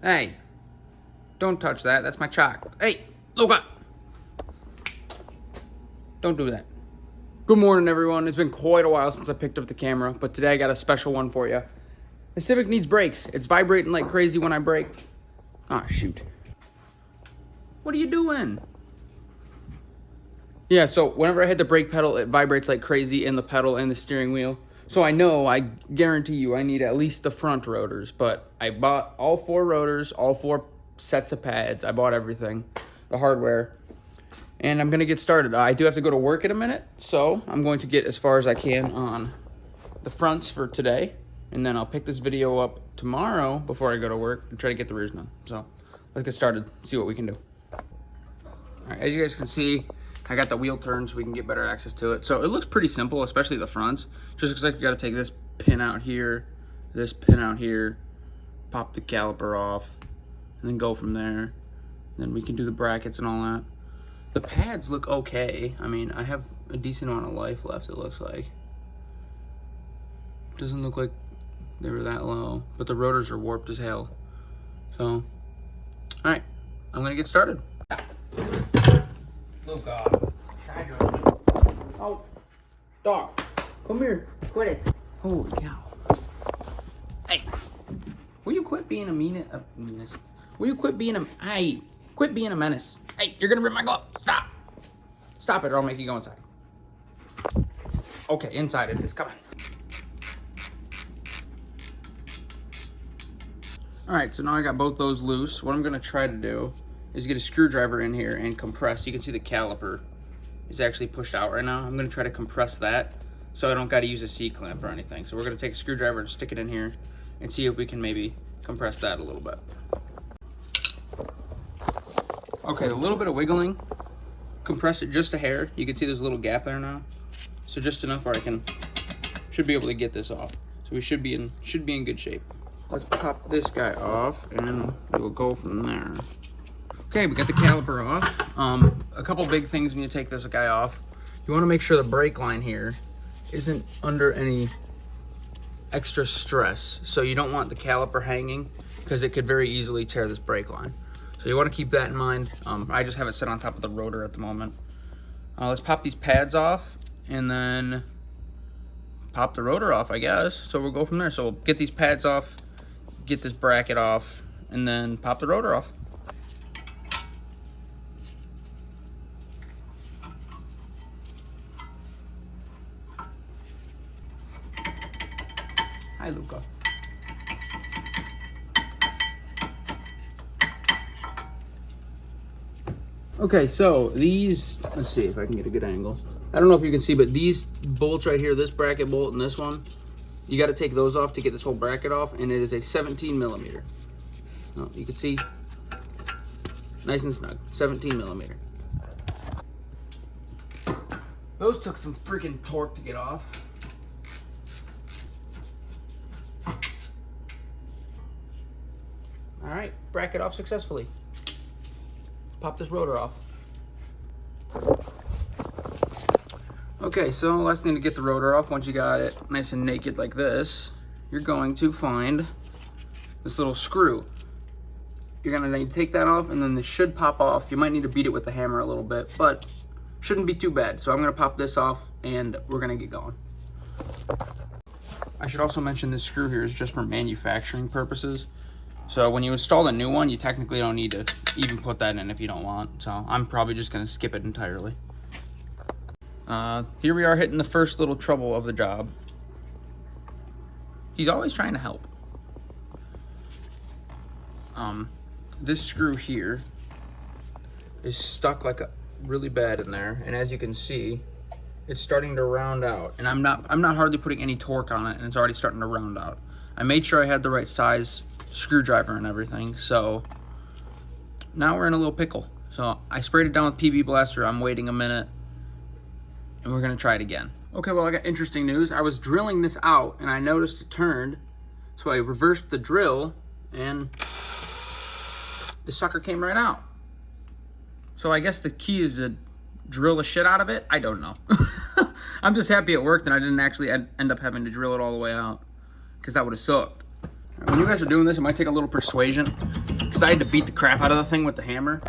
Hey, don't touch that. That's my chalk. Hey, look up. Don't do that. Good morning, everyone. It's been quite a while since I picked up the camera, but today I got a special one for you. The Civic needs brakes. It's vibrating like crazy when I brake. Ah, shoot. What are you doing? Yeah, so whenever I hit the brake pedal, it vibrates like crazy in the pedal and the steering wheel. So I guarantee you, I need at least the front rotors, but I bought all 4 rotors, all 4 sets of pads. I bought everything, the hardware, and I'm gonna get started. I do have to go to work in a minute, so I'm going to get as far as I can on the fronts for today, and then I'll pick this video up tomorrow before I go to work and try to get the rears done. So let's get started, see what we can do. All right, as you guys can see, I got the wheel turned so we can get better access to it. So it looks pretty simple, especially the fronts. Just looks like you gotta take this pin out here, this pin out here, pop the caliper off, and then go from there. And then we can do the brackets and all that. The pads look okay. I mean, I have a decent amount of life left, it looks like. Doesn't look like they were that low, but the rotors are warped as hell. So, all right, I'm gonna get started. Oh God. Oh, dog, come here. Quit it. Holy cow. Hey, will you quit being a menace? Will you quit being quit being a menace. Hey, you're gonna rip my glove. Stop. Stop it or I'll make you go inside. Okay, inside it is. Come on. All right, so now I got both those loose. What I'm gonna try to do is get a screwdriver in here and compress. You can see the caliper is actually pushed out right now. I'm gonna try to compress that so I don't gotta use a C-clamp or anything. So we're gonna take a screwdriver and stick it in here and see if we can maybe compress that a little bit. Okay, a little bit of wiggling, compress it just a hair. You can see there's a little gap there now. So just enough where should be able to get this off. So we should be in good shape. Let's pop this guy off and we'll go from there. Okay, we got the caliper off. A couple big things when you take this guy off. You want to make sure the brake line here isn't under any extra stress. So you don't want the caliper hanging because it could very easily tear this brake line. So you want to keep that in mind. I just have it set on top of the rotor at the moment. Let's pop these pads off and then pop the rotor off, I guess. So we'll go from there. So we'll get these pads off, get this bracket off, and then pop the rotor off. Hi, Luca. Okay, so these, let's see if I can get a good angle. I don't know if you can see, but these bolts right here, this bracket bolt and this one, you got to take those off to get this whole bracket off, and it is a 17 millimeter. Oh, you can see, nice and snug, 17 millimeter. Those took some freaking torque to get off. All right, bracket off successfully. Pop this rotor off. Okay, so last thing to get the rotor off, once you got it nice and naked like this, you're going to find this little screw. You're gonna need to take that off, and then this should pop off. You might need to beat it with the hammer a little bit, but shouldn't be too bad. So I'm gonna pop this off and we're gonna get going. I should also mention this screw here is just for manufacturing purposes. So when you install a new one, you technically don't need to even put that in if you don't want. So I'm probably just gonna skip it entirely. Here we are hitting the first little trouble of the job. He's always trying to help. This screw here is stuck like really bad in there, and as you can see, it's starting to round out. And I'm not hardly putting any torque on it, and it's already starting to round out. I made sure I had the right size screwdriver and everything, so now we're in a little pickle. So I sprayed it down with PB Blaster. I'm waiting a minute and we're gonna try it again. Okay, well, I got interesting news. I was drilling this out and I noticed it turned, so I reversed the drill and the sucker came right out. So I guess the key is to drill the shit out of it. I don't know. I'm just happy it worked and I didn't actually end up having to drill it all the way out, because that would have sucked. When you guys are doing this, it might take a little persuasion, because I had to beat the crap out of the thing with the hammer.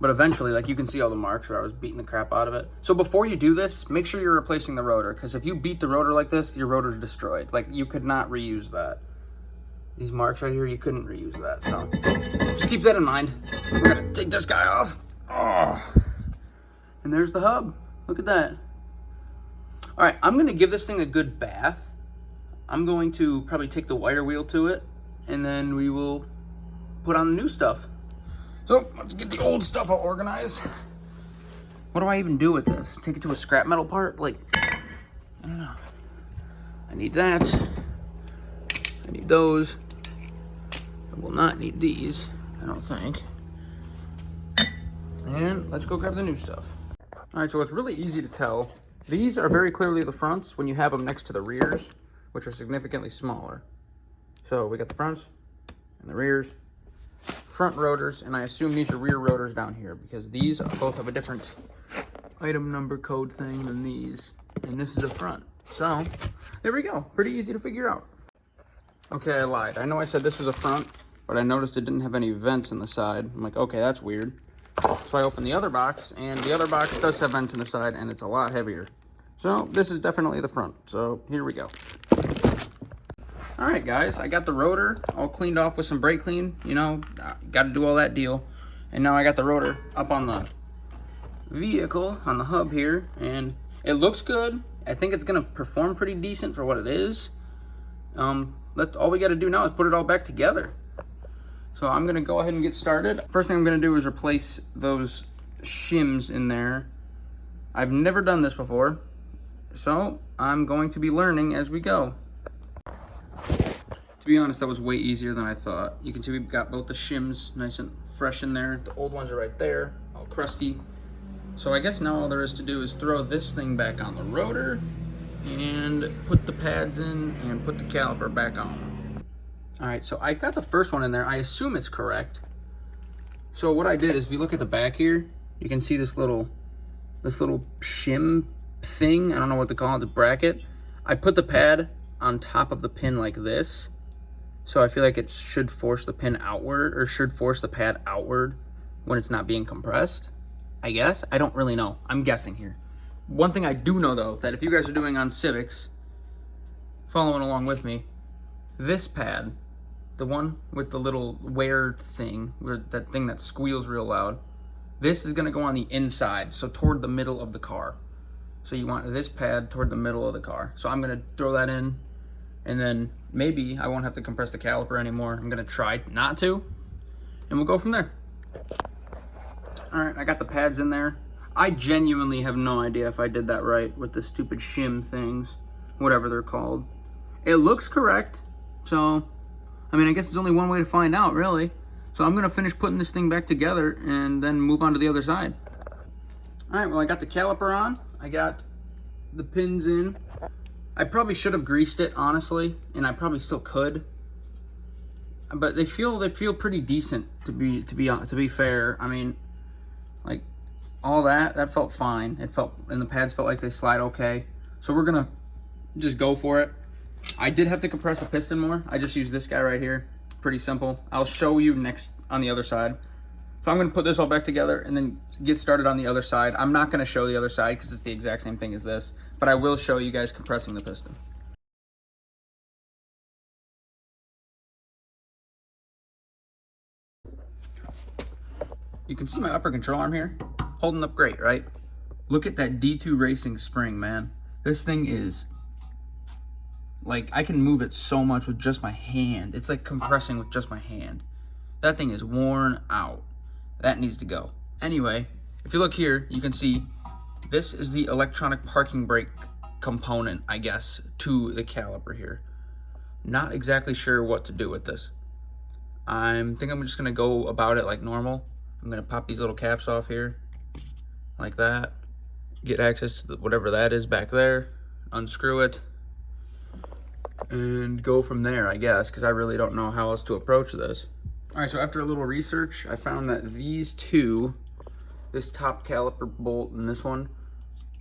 But eventually, like, you can see all the marks where I was beating the crap out of it. So before you do this, make sure you're replacing the rotor, because if you beat the rotor like this, your rotor's destroyed. Like, you could not reuse that. These marks right here, you couldn't reuse that. So just keep that in mind. We're gonna take this guy off. Oh. And there's the hub. Look at that. All right, I'm gonna give this thing a good bath. I'm going to probably take the wire wheel to it, and then we will put on the new stuff. So let's get the old stuff all organized. What do I even do with this? Take it to a scrap metal part? Like, I don't know. I need that. I need those. I will not need these, I don't think. And let's go grab the new stuff. All right, so it's really easy to tell. These are very clearly the fronts when you have them next to the rears, which are significantly smaller. So we got the fronts and the rears. Front rotors, and I assume these are rear rotors down here because these both have a different item number code thing than these, and this is a front. So there we go, pretty easy to figure out. Okay, I lied. I know I said this was a front, but I noticed it didn't have any vents in the side. I'm like, okay, that's weird. So I opened the other box, and the other box does have vents in the side, and it's a lot heavier. So this is definitely the front. So here we go. All right, guys, I got the rotor all cleaned off with some brake clean. You know, got to do all that deal. And now I got the rotor up on the vehicle, on the hub here, and it looks good. I think it's gonna perform pretty decent for what it is. All we got to do now is put it all back together. So I'm gonna go ahead and get started. First thing I'm gonna do is replace those shims in there. I've never done this before, so I'm going to be learning as we go. To be honest, that was way easier than I thought. You can see we've got both the shims nice and fresh in there. The old ones are right there, all crusty. So I guess now all there is to do is throw this thing back on the rotor and put the pads in and put the caliper back on. All right, so I got the first one in there. I assume it's correct. So what I did is, if you look at the back here, you can see this little shim thing. I don't know what to call it, the bracket. I put the pad on top of the pin like this. So I feel like it should force the pin outward, or should force the pad outward when it's not being compressed. I guess. I don't really know. I'm guessing here. One thing I do know, though, that if you guys are doing on Civics, following along with me, this pad, the one with the little wear thing, that thing that squeals real loud, this is going to go on the inside, so toward the middle of the car. So you want this pad toward the middle of the car. So I'm going to throw that in, and then maybe I won't have to compress the caliper anymore. I'm going to try not to, and we'll go from there. All right, I got the pads in there. I genuinely have no idea if I did that right with the stupid shim things, whatever they're called. It looks correct, so, I mean, I guess there's only one way to find out, really. So I'm going to finish putting this thing back together and then move on to the other side. All right, well, I got the caliper on. I got the pins in. I probably should have greased it, honestly, and I probably still could. But they feel pretty decent, to be fair. I mean, like, all that felt fine. And the pads felt like they slide okay. So we're gonna just go for it. I did have to compress the piston more. I just used this guy right here. Pretty simple. I'll show you next on the other side. So I'm gonna put this all back together and then get started on the other side. I'm not gonna show the other side because it's the exact same thing as this, but I will show you guys compressing the piston. You can see my upper control arm here, holding up great, right? Look at that D2 Racing spring, man. This thing is, like, I can move it so much with just my hand. It's like compressing with just my hand. That thing is worn out. That needs to go. Anyway, if you look here, you can see this is the electronic parking brake component, I guess, to the caliper here. Not exactly sure what to do with this. I think I'm just gonna go about it like normal. I'm gonna pop these little caps off here, like that. Get access to whatever that is back there. Unscrew it, and go from there, I guess, because I really don't know how else to approach this. All right, so after a little research, I found that these two, this top caliper bolt and this one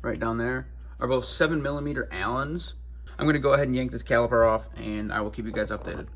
right down there, are both 7mm Allens. I'm gonna go ahead and yank this caliper off, and I will keep you guys updated.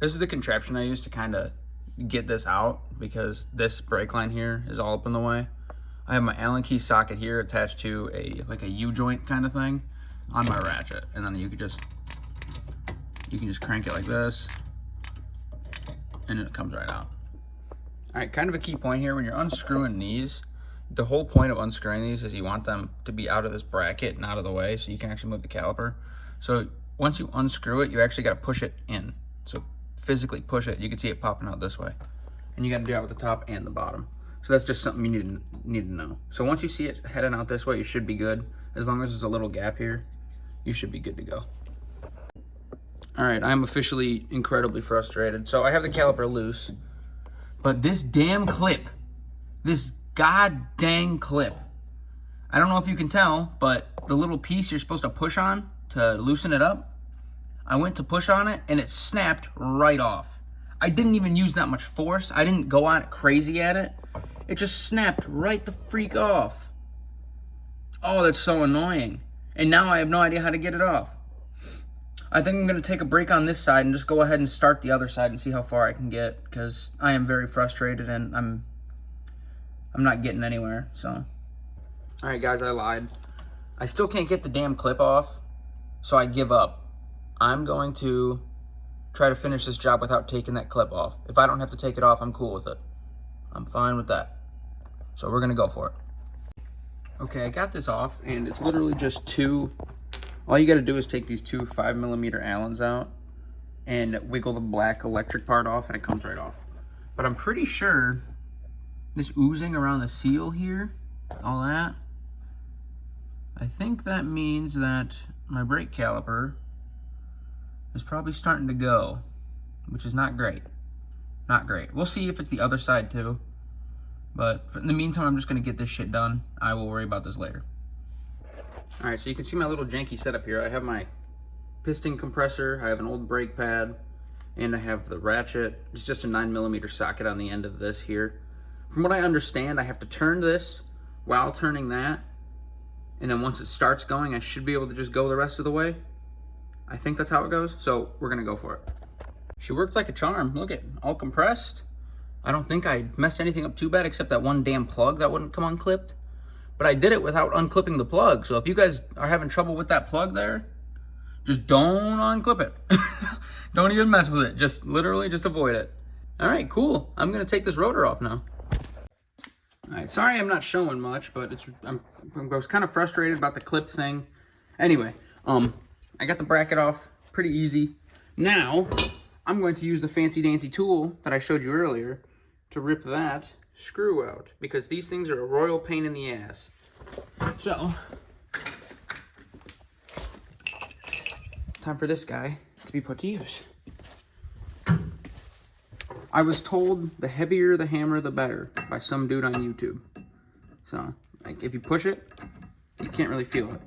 This is the contraption I use to kind of get this out because this brake line here is all up in the way. I have my Allen key socket here attached to like a U-joint kind of thing on my ratchet, and then you can just crank it like this, and it comes right out. All right, kind of a key point here when you're unscrewing these. The whole point of unscrewing these is you want them to be out of this bracket and out of the way so you can actually move the caliper. So once you unscrew it, you actually got to push it in. So physically push it. You can see it popping out this way. And you got to do that with the top and the bottom. So that's just something you need to know. So once you see it heading out this way, you should be good. As long as there's a little gap here, you should be good to go. All right, I'm officially incredibly frustrated. So I have the caliper loose, but this damn clip, this god dang clip, I don't know if you can tell, but the little piece you're supposed to push on to loosen it up, I went to push on it and it snapped right off. I didn't even use that much force. I didn't go on it crazy at it. It just snapped right the freak off. Oh, that's so annoying. And now I have no idea how to get it off. I think I'm gonna take a break on this side and just go ahead and start the other side and see how far I can get, because I am very frustrated and I'm not getting anywhere, so. All right, guys, I lied. I still can't get the damn clip off, so I give up. I'm going to try to finish this job without taking that clip off. If I don't have to take it off, I'm cool with it. I'm fine with that. So we're gonna go for it. Okay, I got this off, and it's literally just all you gotta do is take these two 5mm Allens out and wiggle the black electric part off, and it comes right off. But I'm pretty sure this oozing around the seal here, all that, I think that means that my brake caliper is probably starting to go, which is not great. Not great. We'll see if it's the other side too. But in the meantime, I'm just gonna get this shit done. I will worry about this later. All right, so you can see my little janky setup here. I have my piston compressor, I have an old brake pad, and I have the ratchet. It's just a 9mm socket on the end of this here. From what I understand, I have to turn this while turning that, and then once it starts going, I should be able to just go the rest of the way. I think that's how it goes, so we're gonna go for it. She worked like a charm. Look at, all compressed. I don't think I messed anything up too bad except that one damn plug that wouldn't come unclipped. But I did it without unclipping the plug, so if you guys are having trouble with that plug there, just don't unclip it. Don't even mess with it. Just literally just avoid it. All right, cool. I'm gonna take this rotor off now. All right, sorry I'm not showing much, but I was kind of frustrated about the clip thing. Anyway, I got the bracket off pretty easy. Now, I'm going to use the fancy dancy tool that I showed you earlier to rip that screw out, because these things are a royal pain in the ass. So, time for this guy to be put to use. I was told the heavier the hammer, the better, by some dude on YouTube. So, like, if you push it, you can't really feel it.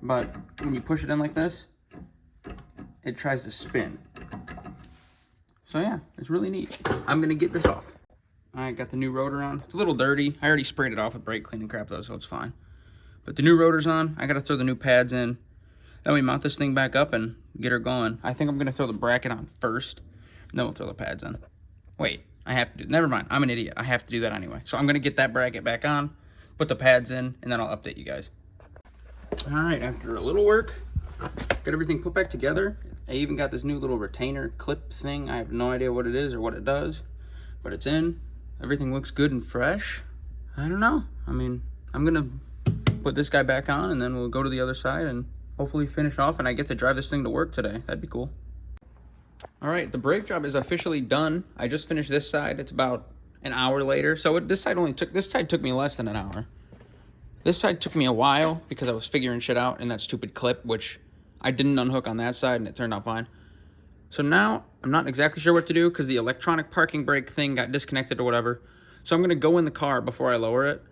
But when you push it in like this, it tries to spin. So yeah, it's really neat. I'm gonna get this off. I got the new rotor on. It's a little dirty. I already sprayed it off with brake cleaning crap though, so it's fine. But the new rotor's on. I gotta throw the new pads in. Then we mount this thing back up and get her going. I think I'm gonna throw the bracket on first, and then we'll throw the pads in. Wait, I have to do, never mind, I'm an idiot. I have to do that anyway. So I'm gonna get that bracket back on, put the pads in, and then I'll update you guys. All right, after a little work, got everything put back together. I even got this new little retainer clip thing. I have no idea what it is or what it does, but it's in. Everything looks good and fresh. I don't know. I mean, I'm gonna put this guy back on, and then we'll go to the other side and hopefully finish off, and I get to drive this thing to work today. That'd be cool. All right, the brake job is officially done. I just finished this side. It's about an hour later. So this side took me less than an hour. This side took me a while because I was figuring shit out in that stupid clip, which I didn't unhook on that side, and it turned out fine. So now I'm not exactly sure what to do because the electronic parking brake thing got disconnected or whatever. So I'm gonna go in the car before I lower it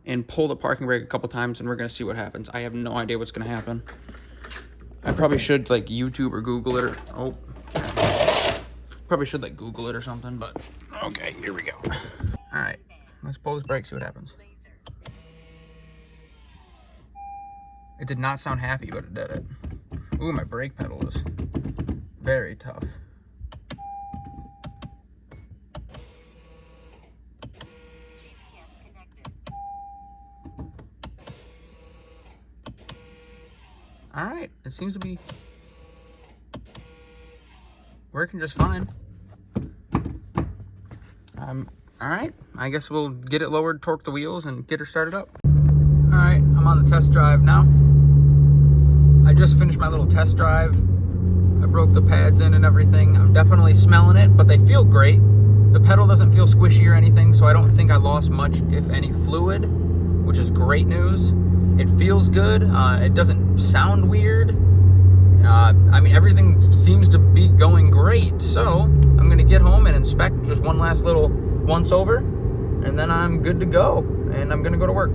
and pull the parking brake a couple times, and we're gonna see what happens. I have no idea what's gonna happen. I probably should like YouTube or Google it, or probably should like Google it or something, but okay, here we go. All right, let's pull this brake, see what happens. It did not sound happy, but it did it. Ooh, my brake pedal is very tough. All right, it seems to be working just fine. All right, I guess we'll get it lowered, torque the wheels, and get her started up. All right, I'm on the test drive now. I just finished my little test drive. I broke the pads in and everything. I'm definitely smelling it, but they feel great. The pedal doesn't feel squishy or anything, so I don't think I lost much, if any, fluid, which is great news. It feels good. It doesn't sound weird. I mean, everything seems to be going great. So I'm gonna get home and inspect just one last little once over, and then I'm good to go, and I'm gonna go to work.